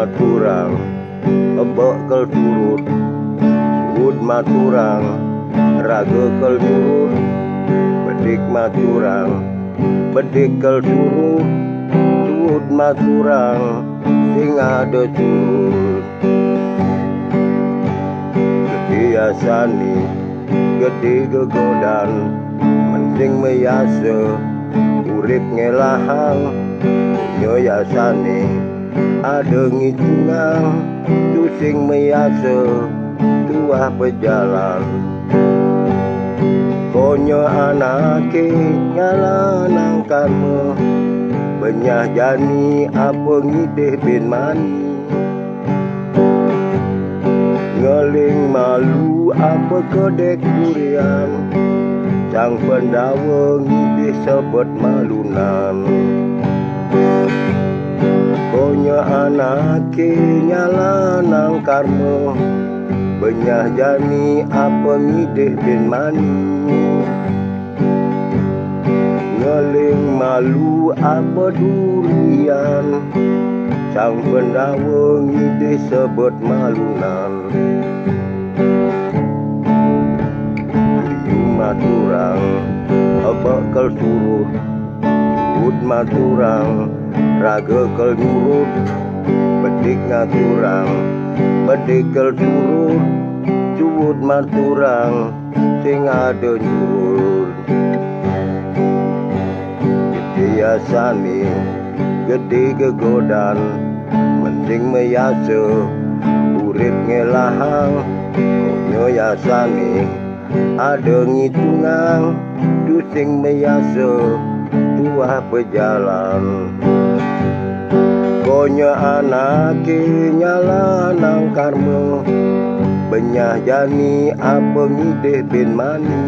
maturang bekal turut suhud maturang raga kel turut bedik maturang bedikal turut suhud maturang sing ada turut biasani gede gegodan mending meyase urip ngelahang nyo yasane ada ngitungang tu sing meyase tuah pejalan konyo anake nyala nangkanmu benyah jani apa ngideh bin mani ngeling malu apa kedek durian sang pendawa ngideh sebut malunan konyo anake nyala nang karmo benyah jani apa ngideh bin mani ngeling malu apa durian sang pendawa ngideh sebut malunan maturang bekal turut suhud maturang raga kel nurut bedik ngaturang bedikal turut suhud maturang sing ada nyurut biasane gede gegodan mending meyase urip ngelahang konyo yasane ada ngitungang tu sing meyase tuah pejalan konyo anake nyala nang karmo benyah jani apa ngideh bin mani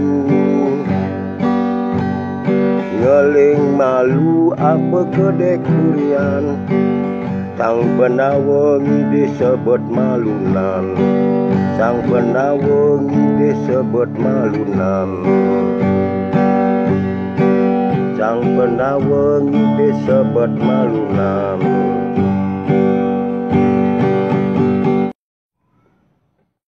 ngeling malu apa kedek durian sang pendawa ngideh sebut malunan sang pendawa ngideh sebut malunan sang pendawa ngideh sebut malunan